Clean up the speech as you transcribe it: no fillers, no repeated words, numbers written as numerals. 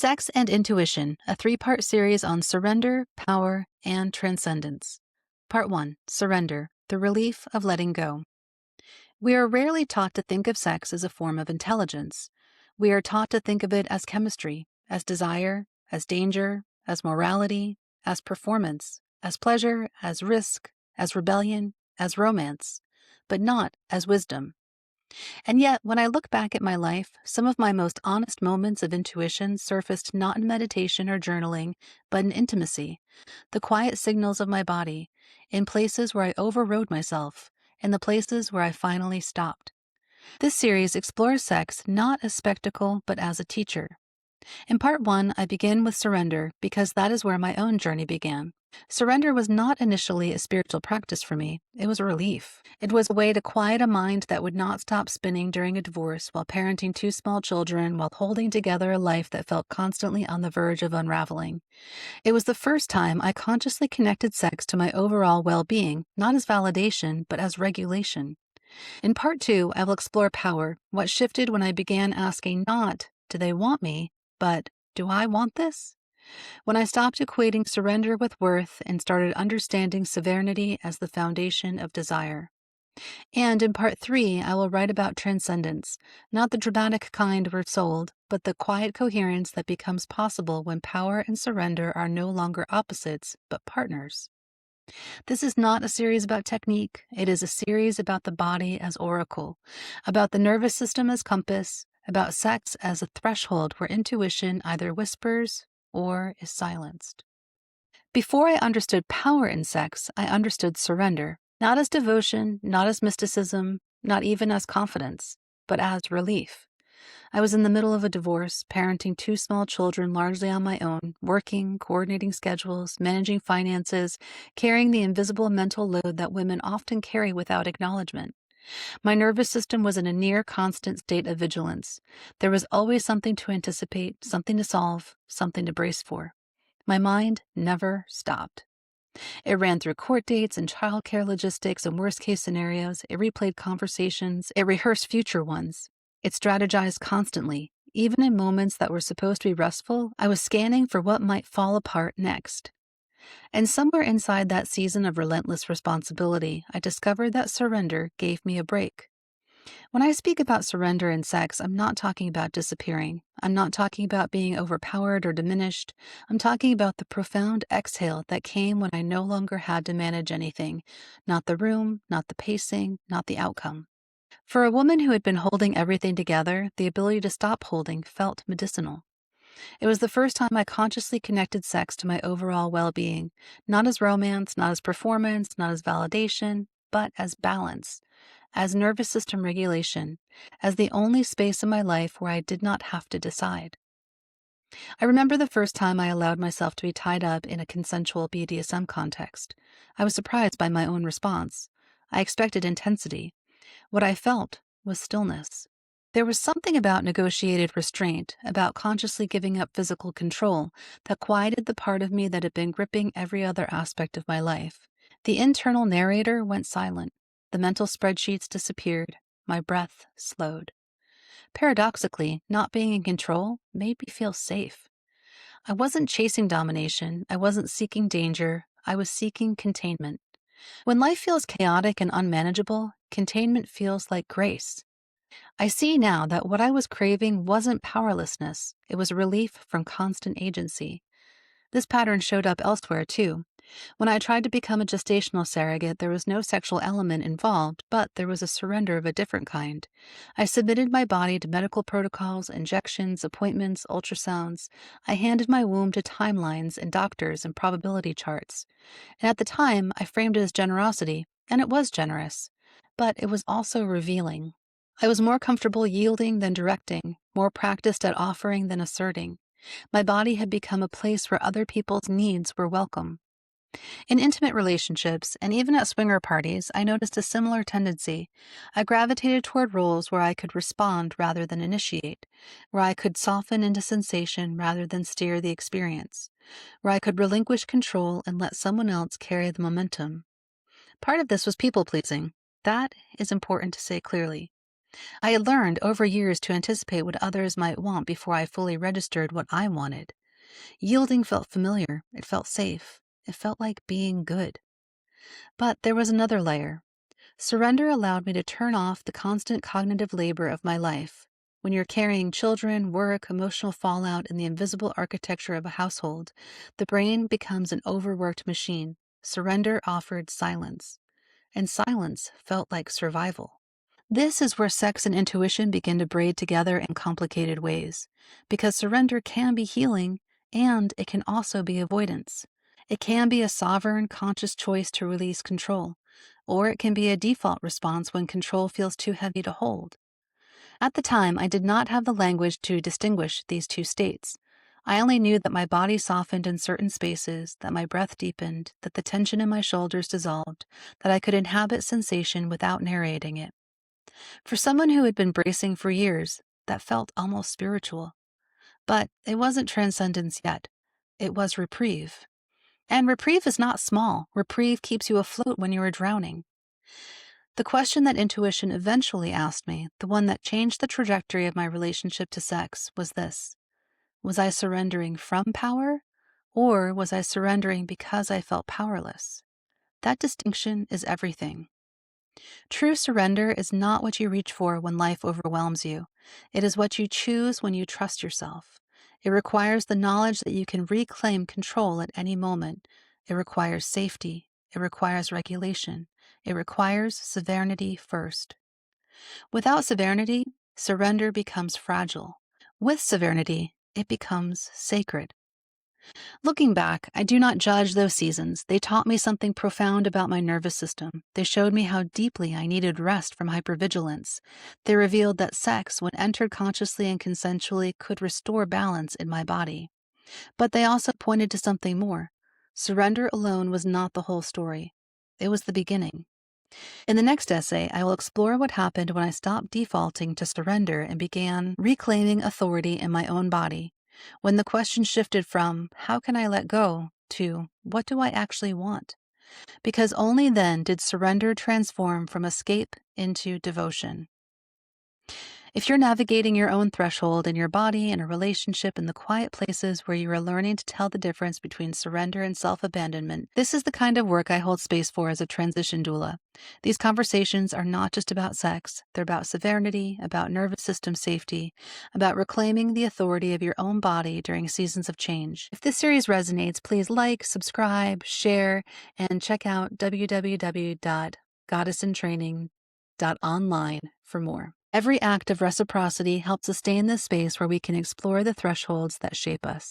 Sex and Intuition, a three-part series on surrender, power, and transcendence. Part 1, Surrender, the relief of letting go. We are rarely taught to think of sex as a form of intelligence. We are taught to think of it as chemistry, as desire, as danger, as morality, as performance, as pleasure, as risk, as rebellion, as romance, but not as wisdom. And yet, when I look back at my life, some of my most honest moments of intuition surfaced not in meditation or journaling, but in intimacy, the quiet signals of my body, in places where I overrode myself, in the places where I finally stopped. This series explores sex not as spectacle, but as a teacher. In part 1, I begin with surrender because that is where my own journey began. Surrender was not initially a spiritual practice for me. It was a relief. It was a way to quiet a mind that would not stop spinning during a divorce while parenting two small children while holding together a life that felt constantly on the verge of unraveling. It was the first time I consciously connected sex to my overall well-being, not as validation, but as regulation. In part 2, I will explore power, what shifted when I began asking not, do they want me, but do I want this? When I stopped equating surrender with worth and started understanding sovereignty as the foundation of desire. And in part 3, I will write about transcendence, not the dramatic kind we're sold, but the quiet coherence that becomes possible when power and surrender are no longer opposites, but partners. This is not a series about technique. It is a series about the body as oracle, about the nervous system as compass, about sex as a threshold where intuition either whispers or is silenced. Before I understood power in sex, I understood surrender, not as devotion, not as mysticism, not even as confidence, but as relief. I was in the middle of a divorce, parenting two small children largely on my own, working, coordinating schedules, managing finances, carrying the invisible mental load that women often carry without acknowledgement. My nervous system was in a near constant state of vigilance. There was always something to anticipate, something to solve, something to brace for. My mind never stopped. It ran through court dates and childcare logistics and worst-case scenarios. It replayed conversations. It rehearsed future ones. It strategized constantly. Even in moments that were supposed to be restful, I was scanning for what might fall apart next. And somewhere inside that season of relentless responsibility, I discovered that surrender gave me a break. When I speak about surrender in sex, I'm not talking about disappearing. I'm not talking about being overpowered or diminished. I'm talking about the profound exhale that came when I no longer had to manage anything. Not the room, not the pacing, not the outcome. For a woman who had been holding everything together, the ability to stop holding felt medicinal. It was the first time I consciously connected sex to my overall well-being, not as romance, not as performance, not as validation, but as balance, as nervous system regulation, as the only space in my life where I did not have to decide. I remember the first time I allowed myself to be tied up in a consensual BDSM context. I was surprised by my own response. I expected intensity. What I felt was stillness. There was something about negotiated restraint, about consciously giving up physical control, that quieted the part of me that had been gripping every other aspect of my life. The internal narrator went silent. The mental spreadsheets disappeared. My breath slowed. Paradoxically, not being in control made me feel safe. I wasn't chasing domination. I wasn't seeking danger. I was seeking containment. When life feels chaotic and unmanageable, containment feels like grace. I see now that what I was craving wasn't powerlessness. It was relief from constant agency. This pattern showed up elsewhere, too. When I tried to become a gestational surrogate, there was no sexual element involved, but there was a surrender of a different kind. I submitted my body to medical protocols, injections, appointments, ultrasounds. I handed my womb to timelines and doctors and probability charts. And at the time, I framed it as generosity, and it was generous. But it was also revealing. I was more comfortable yielding than directing, more practiced at offering than asserting. My body had become a place where other people's needs were welcome. In intimate relationships, and even at swinger parties, I noticed a similar tendency. I gravitated toward roles where I could respond rather than initiate, where I could soften into sensation rather than steer the experience, where I could relinquish control and let someone else carry the momentum. Part of this was people-pleasing. That is important to say clearly. I had learned over years to anticipate what others might want before I fully registered what I wanted. Yielding felt familiar. It felt safe. It felt like being good. But there was another layer. Surrender allowed me to turn off the constant cognitive labor of my life. When you're carrying children, work, emotional fallout, and the invisible architecture of a household, the brain becomes an overworked machine. Surrender offered silence, and silence felt like survival. This is where sex and intuition begin to braid together in complicated ways, because surrender can be healing and it can also be avoidance. It can be a sovereign, conscious choice to release control, or it can be a default response when control feels too heavy to hold. At the time, I did not have the language to distinguish these two states. I only knew that my body softened in certain spaces, that my breath deepened, that the tension in my shoulders dissolved, that I could inhabit sensation without narrating it. For someone who had been bracing for years, that felt almost spiritual. But it wasn't transcendence yet. It was reprieve. And reprieve is not small. Reprieve keeps you afloat when you are drowning. The question that intuition eventually asked me, the one that changed the trajectory of my relationship to sex, was this. Was I surrendering from power, or was I surrendering because I felt powerless? That distinction is everything. True surrender is not what you reach for when life overwhelms you. It is what you choose when you trust yourself. It requires the knowledge that you can reclaim control at any moment. It requires safety. It requires regulation. It requires sovereignty first. Without sovereignty, surrender becomes fragile. With sovereignty, it becomes sacred. Looking back, I do not judge those seasons. They taught me something profound about my nervous system. They showed me how deeply I needed rest from hypervigilance. They revealed that sex, when entered consciously and consensually, could restore balance in my body. But they also pointed to something more. Surrender alone was not the whole story. It was the beginning. In the next essay, I will explore what happened when I stopped defaulting to surrender and began reclaiming authority in my own body. When the question shifted from, how can I let go, to, what do I actually want? Because only then did surrender transform from escape into devotion. If you're navigating your own threshold in your body and a relationship in the quiet places where you are learning to tell the difference between surrender and self-abandonment, this is the kind of work I hold space for as a transition doula. These conversations are not just about sex. They're about sovereignty, about nervous system safety, about reclaiming the authority of your own body during seasons of change. If this series resonates, please like, subscribe, share, and check out www.goddessintraining.online for more. Every act of reciprocity helps sustain this space where we can explore the thresholds that shape us.